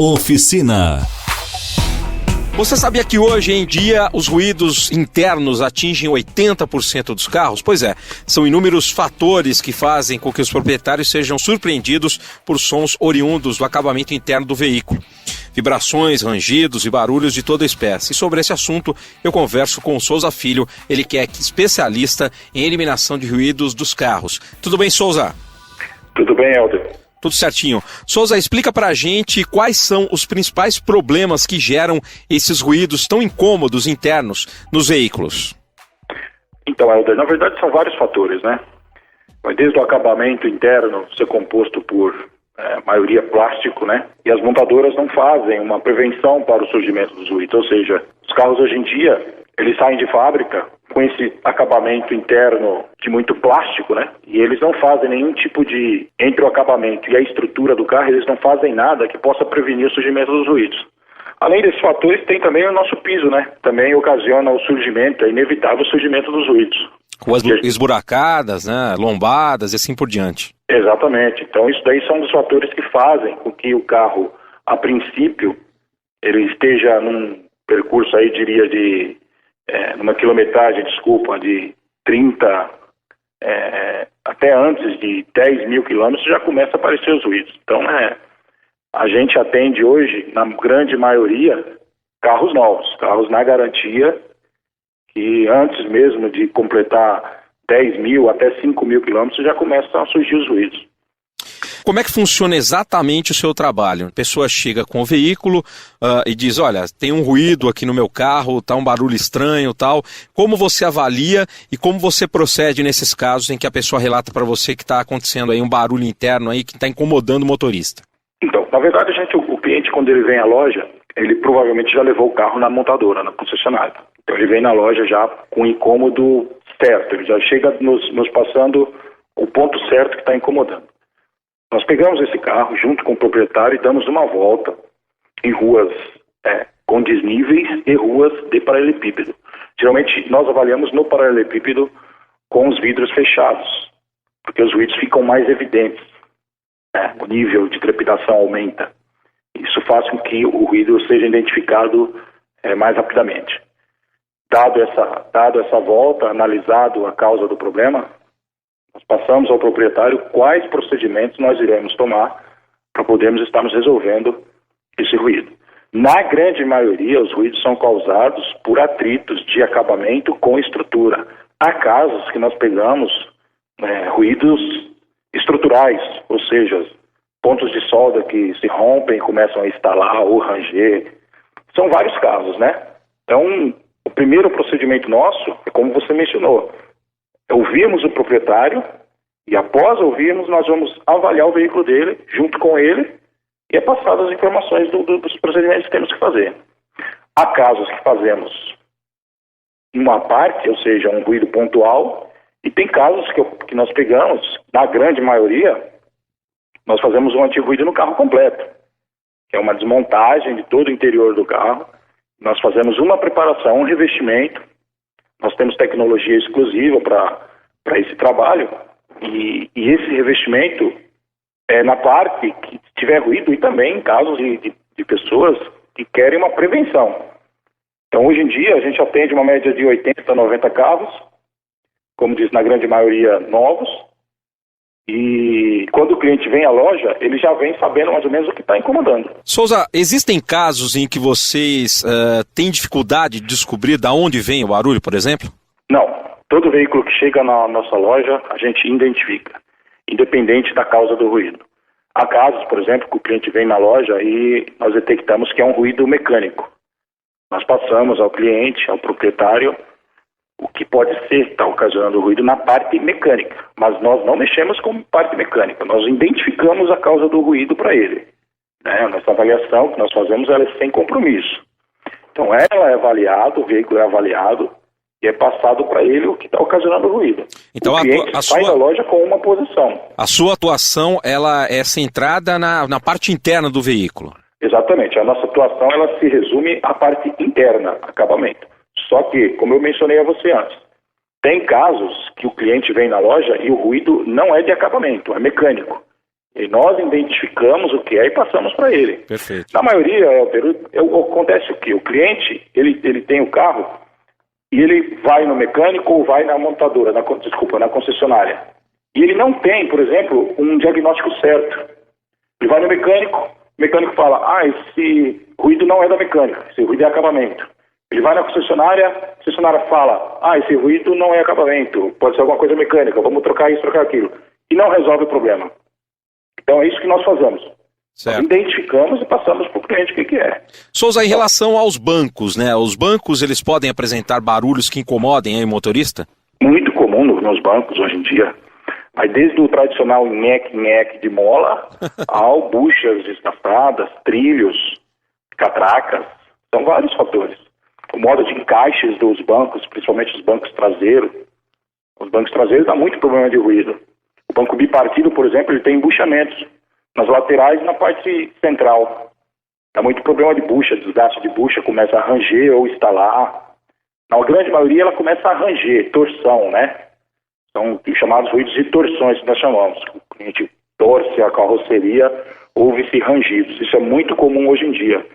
Oficina. Você sabia que hoje em dia os ruídos internos atingem 80% dos carros? Pois é, são inúmeros fatores que fazem com que os proprietários sejam surpreendidos por sons oriundos do acabamento interno do veículo. Vibrações, rangidos e barulhos de toda espécie. E sobre esse assunto eu converso com o Souza Filho, ele que é especialista em eliminação de ruídos dos carros. Tudo bem, Souza? Tudo bem, Helder. Tudo certinho. Souza, explica pra gente quais são os principais problemas que geram esses ruídos tão incômodos internos nos veículos. Então, Helder, na verdade são vários fatores, né? Vai desde o acabamento interno ser composto por maioria plástico, né? E as montadoras não fazem uma prevenção para o surgimento dos ruídos, ou seja, os carros hoje em dia, eles saem de fábrica com esse acabamento interno de muito plástico, né? E eles não fazem nenhum tipo de... Entre o acabamento e a estrutura do carro, eles não fazem nada que possa prevenir o surgimento dos ruídos. Além desses fatores, tem também o nosso piso, né? Também ocasiona o surgimento, é inevitável o surgimento dos ruídos. Ruas esburacadas, né? Lombadas e assim por diante. Exatamente. Então isso daí são os fatores que fazem com que o carro, a princípio, ele esteja num percurso aí, diria, de... numa quilometragem, de 30, até antes de 10 mil quilômetros, já começa a aparecer os ruídos. Então, a gente atende hoje, na grande maioria, carros novos, carros na garantia, que antes mesmo de completar 10 mil até 5 mil quilômetros, já começam a surgir os ruídos. Como é que funciona exatamente o seu trabalho? A pessoa chega com o veículo e diz, olha, tem um ruído aqui no meu carro, tá um barulho estranho, tal. Como você avalia e como você procede nesses casos em que a pessoa relata para você que está acontecendo aí um barulho interno aí que está incomodando o motorista? Então, na verdade, o cliente, quando ele vem à loja, ele provavelmente já levou o carro na montadora, na concessionária. Então ele vem na loja já com o incômodo certo, ele já chega nos passando o ponto certo que está incomodando. Nós pegamos esse carro junto com o proprietário e damos uma volta em ruas com desníveis e ruas de paralelepípedo. Geralmente nós avaliamos no paralelepípedo com os vidros fechados, porque os ruídos ficam mais evidentes, o nível de trepidação aumenta. Isso faz com que o ruído seja identificado mais rapidamente. Dado essa volta, analisado a causa do problema, nós passamos ao proprietário quais procedimentos nós iremos tomar para podermos estarmos resolvendo esse ruído. Na grande maioria, os ruídos são causados por atritos de acabamento com estrutura. Há casos que nós pegamos ruídos estruturais, ou seja, pontos de solda que se rompem e começam a estalar ou ranger. São vários casos, né? Então, o primeiro procedimento nosso é como você mencionou. Ouvirmos o proprietário e após ouvirmos nós vamos avaliar o veículo dele, junto com ele, e é passado as informações dos procedimentos que temos que fazer. Há casos que fazemos uma parte, ou seja, um ruído pontual, e tem casos que nós pegamos, na grande maioria, nós fazemos um anti-ruído no carro completo, que é uma desmontagem de todo o interior do carro. Nós fazemos uma preparação, um revestimento. Nós temos tecnologia exclusiva para esse trabalho e esse revestimento é na parte que tiver ruído e também em casos de pessoas que querem uma prevenção. Então, hoje em dia, a gente atende uma média de 80 a 90 carros, como diz, na grande maioria novos, e quando o cliente vem à loja, ele já vem sabendo mais ou menos o que está incomodando. Souza, existem casos em que vocês têm dificuldade de descobrir de onde vem o barulho, por exemplo? Não. Todo veículo que chega na nossa loja, a gente identifica, independente da causa do ruído. Há casos, por exemplo, que o cliente vem na loja e nós detectamos que é um ruído mecânico. Nós passamos ao cliente, ao proprietário, o que pode ser que está ocasionando o ruído na parte mecânica, mas nós não mexemos com parte mecânica, nós identificamos a causa do ruído para ele. A nossa avaliação que nós fazemos ela é sem compromisso. Então ela é avaliada, o veículo é avaliado e é passado para ele o que está ocasionando o ruído. Então o cliente sai da loja com uma posição. A sua atuação ela é centrada na parte interna do veículo? Exatamente, a nossa atuação ela se resume à parte interna, acabamento. Só que, como eu mencionei a você antes, tem casos que o cliente vem na loja e o ruído não é de acabamento, é mecânico. E nós identificamos o que é e passamos para ele. Perfeito. Na maioria, acontece o quê? O cliente, ele tem o carro e ele vai no mecânico ou vai na montadora, na concessionária. E ele não tem, por exemplo, um diagnóstico certo. Ele vai no mecânico, o mecânico fala, esse ruído não é da mecânica, esse ruído é acabamento. Ele vai na concessionária, a concessionária fala, esse ruído não é acabamento, pode ser alguma coisa mecânica, vamos trocar isso, trocar aquilo. E não resolve o problema. Então é isso que nós fazemos. Nós identificamos e passamos para o cliente o que é. Souza, em relação aos bancos, né? Os bancos, eles podem apresentar barulhos que incomodem aí o motorista? Muito comum nos bancos hoje em dia. Vai desde o tradicional nheque de mola ao buchas desgastadas, trilhos, catracas. São vários fatores. O modo de encaixes dos bancos, principalmente os bancos traseiros. Os bancos traseiros dá muito problema de ruído. O banco bipartido, por exemplo, ele tem embuchamentos nas laterais e na parte central. Dá muito problema de bucha, desgaste de bucha, começa a ranger ou estalar. Na grande maioria ela começa a ranger, torção, né? São os chamados ruídos de torções que nós chamamos. O cliente torce a carroceria, ouve-se rangidos. Isso é muito comum hoje em dia,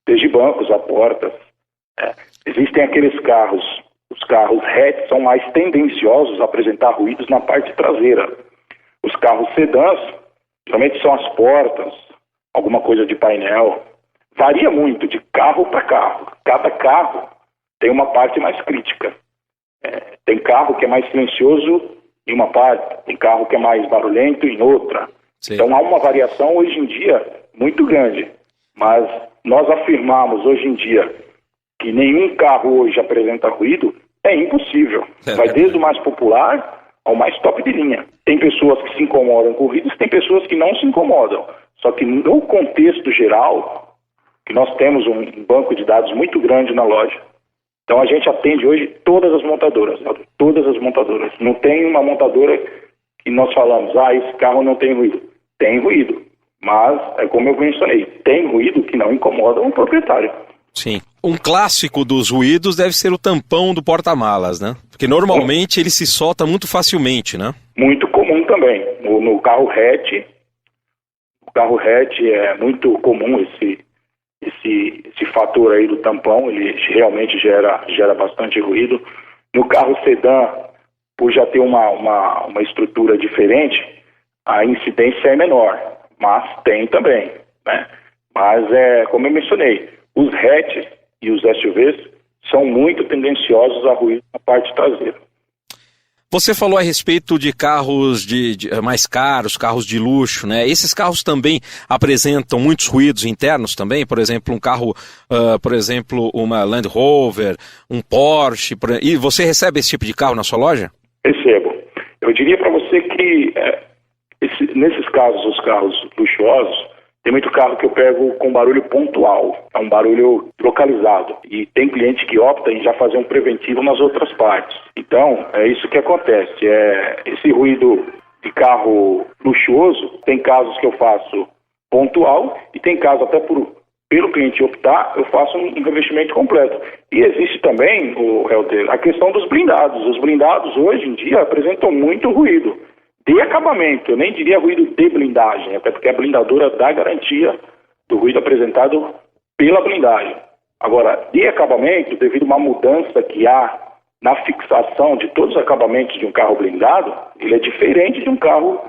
desde bancos a portas. Existem aqueles carros, os carros hatch são mais tendenciosos a apresentar ruídos na parte traseira. Os carros sedãs, geralmente são as portas, alguma coisa de painel. Varia muito de carro para carro. Cada carro tem uma parte mais crítica. Tem carro que é mais silencioso em uma parte, tem carro que é mais barulhento em outra. Sim. Então há uma variação hoje em dia muito grande. Mas nós afirmamos hoje em dia que nenhum carro hoje apresenta ruído, é impossível. Vai desde o mais popular ao mais top de linha. Tem pessoas que se incomodam com ruídos, tem pessoas que não se incomodam. Só que no contexto geral, que nós temos um banco de dados muito grande na loja, então a gente atende hoje todas as montadoras, todas as montadoras. Não tem uma montadora que nós falamos, esse carro não tem ruído. Tem ruído, mas é como eu mencionei, tem ruído que não incomoda o proprietário. Sim. Um clássico dos ruídos deve ser o tampão do porta-malas, né? Porque normalmente ele se solta muito facilmente, né? Muito comum também. No carro hatch, é muito comum esse fator aí do tampão, ele realmente gera bastante ruído. No carro sedã, por já ter uma estrutura diferente, a incidência é menor, mas tem também, né? Mas como eu mencionei, os hatches e os SUVs são muito tendenciosos a ruído na parte traseira. Você falou a respeito de carros mais caros, carros de luxo, né? Esses carros também apresentam muitos ruídos internos também? Por exemplo, um carro, uma Land Rover, um Porsche. E você recebe esse tipo de carro na sua loja? Recebo. Eu diria para você que nesses casos, os carros luxuosos, tem muito carro que eu pego com barulho pontual, é um barulho localizado. E tem cliente que opta em já fazer um preventivo nas outras partes. Então, é isso que acontece. Esse ruído de carro luxuoso, tem casos que eu faço pontual e tem casos até pelo cliente optar, eu faço um revestimento completo. E existe também, Helder, a questão dos blindados. Os blindados hoje em dia apresentam muito ruído. De acabamento, eu nem diria ruído de blindagem, até porque a blindadora dá garantia do ruído apresentado pela blindagem. Agora, de acabamento, devido a uma mudança que há na fixação de todos os acabamentos de um carro blindado, ele é diferente de um carro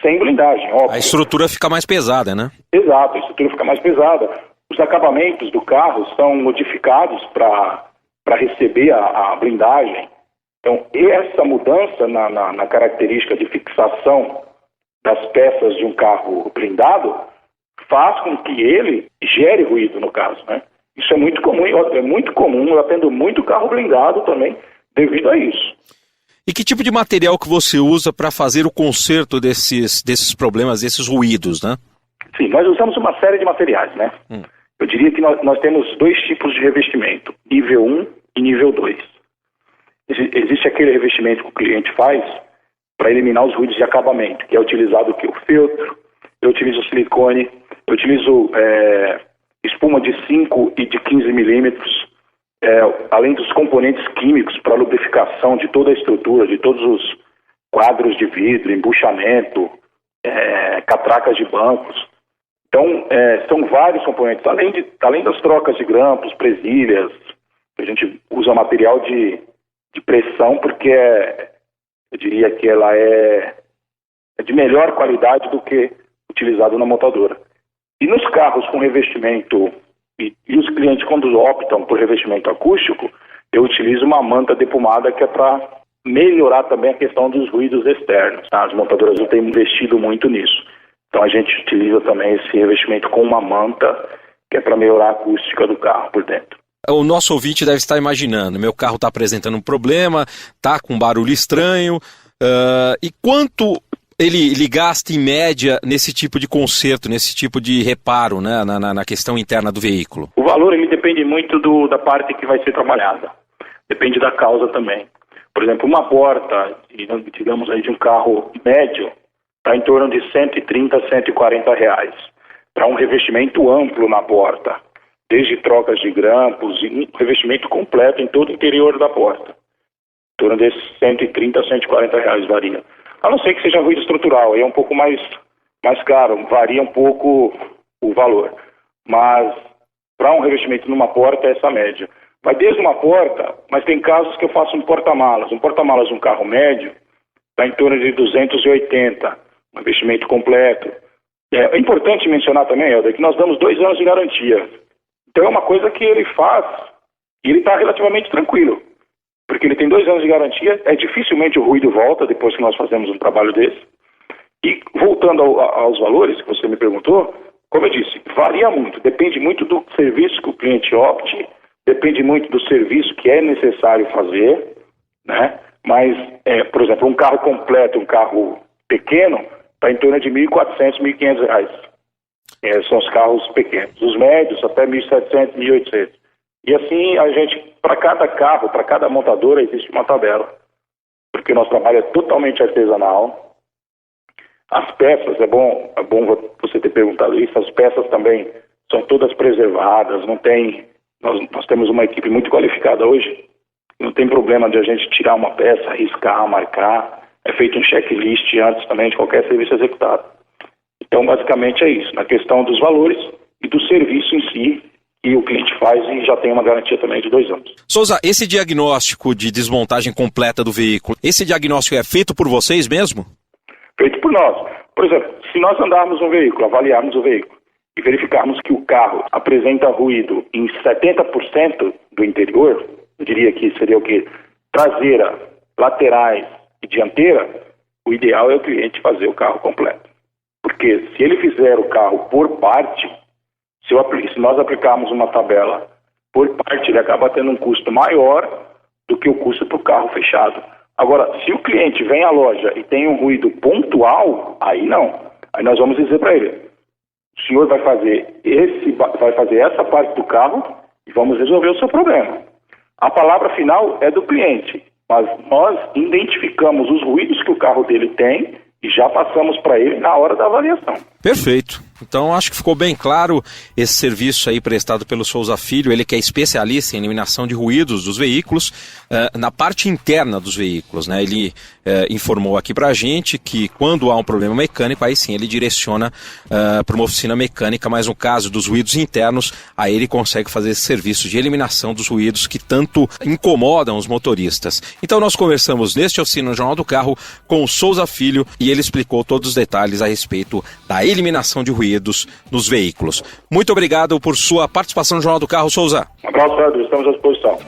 sem blindagem, óbvio. A estrutura fica mais pesada, né? Exato, a estrutura fica mais pesada. Os acabamentos do carro são modificados para receber a blindagem. Então, essa mudança na característica de fixação das peças de um carro blindado faz com que ele gere ruído, no caso, né? Isso é muito comum, eu atendo muito carro blindado também devido a isso. E que tipo de material que você usa para fazer o conserto desses problemas, desses ruídos, né? Sim, nós usamos uma série de materiais, né? Eu diria que nós temos dois tipos de revestimento, nível 1 e nível 2. Existe aquele revestimento que o cliente faz para eliminar os ruídos de acabamento, que é utilizado o filtro, eu utilizo silicone, eu utilizo espuma de 5 e de 15 milímetros, além dos componentes químicos para lubrificação de toda a estrutura, de todos os quadros de vidro, embuchamento, catracas de bancos. Então, são vários componentes, além das trocas de grampos, presilhas. A gente usa material de pressão porque eu diria que ela é de melhor qualidade do que utilizado na montadora. E nos carros com revestimento, e os clientes quando optam por revestimento acústico, eu utilizo uma manta defumada que é para melhorar também a questão dos ruídos externos. Tá? As montadoras não têm investido muito nisso. Então a gente utiliza também esse revestimento com uma manta que é para melhorar a acústica do carro por dentro. O nosso ouvinte deve estar imaginando, meu carro está apresentando um problema, está com um barulho estranho, e quanto ele gasta em média nesse tipo de conserto, nesse tipo de reparo, né, na questão interna do veículo? O valor ele depende muito da parte que vai ser trabalhada, depende da causa também. Por exemplo, uma porta, digamos aí de um carro médio, está em torno de R$130 a R$140. Para um revestimento amplo na porta, desde trocas de grampos e um revestimento completo em todo o interior da porta. Em torno de R$130 a R$140 varia. A não ser que seja ruído estrutural, aí é um pouco mais caro, varia um pouco o valor. Mas para um revestimento numa porta é essa média. Vai desde uma porta, mas tem casos que eu faço um porta-malas. Um porta-malas de um carro médio está em torno de 280, um investimento completo. É importante mencionar também, Helder, que nós damos 2 anos de garantia. Então é uma coisa que ele faz e ele está relativamente tranquilo. Porque ele tem 2 anos de garantia, dificilmente o ruído volta depois que nós fazemos um trabalho desse. E voltando aos valores que você me perguntou, como eu disse, varia muito, depende muito do serviço que o cliente opte, depende muito do serviço que é necessário fazer, né? Mas, por exemplo, um carro completo, um carro pequeno, está em torno de R$1.400, R$1.500. São os carros pequenos. Os médios até R$1.700, R$1.800. E assim, a gente, para cada carro, para cada montadora, existe uma tabela. Porque o nosso trabalho é totalmente artesanal. As peças, é bom você ter perguntado isso, as peças também são todas preservadas, não tem... Nós temos uma equipe muito qualificada hoje, não tem problema de a gente tirar uma peça, riscar, marcar, é feito um checklist antes também de qualquer serviço executado. Então, basicamente é isso, na questão dos valores e do serviço em si, que o cliente faz e já tem uma garantia também de 2 anos. Souza, esse diagnóstico de desmontagem completa do veículo, esse diagnóstico é feito por vocês mesmo? Feito por nós. Por exemplo, se nós andarmos um veículo, avaliarmos o veículo, e verificarmos que o carro apresenta ruído em 70% do interior, eu diria que seria o quê? Traseira, laterais e dianteira, o ideal é o cliente fazer o carro completo. Porque se ele fizer o carro por parte, se nós aplicarmos uma tabela por parte, ele acaba tendo um custo maior do que o custo para o carro fechado. Agora, se o cliente vem à loja e tem um ruído pontual, aí não. Aí nós vamos dizer para ele, o senhor vai fazer essa parte do carro e vamos resolver o seu problema. A palavra final é do cliente, mas nós identificamos os ruídos que o carro dele tem e já passamos para ele na hora da avaliação. Perfeito. Então acho que ficou bem claro esse serviço aí prestado pelo Souza Filho, ele que é especialista em eliminação de ruídos dos veículos, na parte interna dos veículos, né? Ele informou aqui pra gente que quando há um problema mecânico, aí sim ele direciona para uma oficina mecânica, mas no caso dos ruídos internos, aí ele consegue fazer esse serviço de eliminação dos ruídos que tanto incomodam os motoristas. Então nós conversamos neste Oficina no Jornal do Carro com o Souza Filho e ele explicou todos os detalhes a respeito da eliminação de ruídos nos veículos. Muito obrigado por sua participação no Jornal do Carro, Souza. Um abraço, Pedro. Estamos à disposição.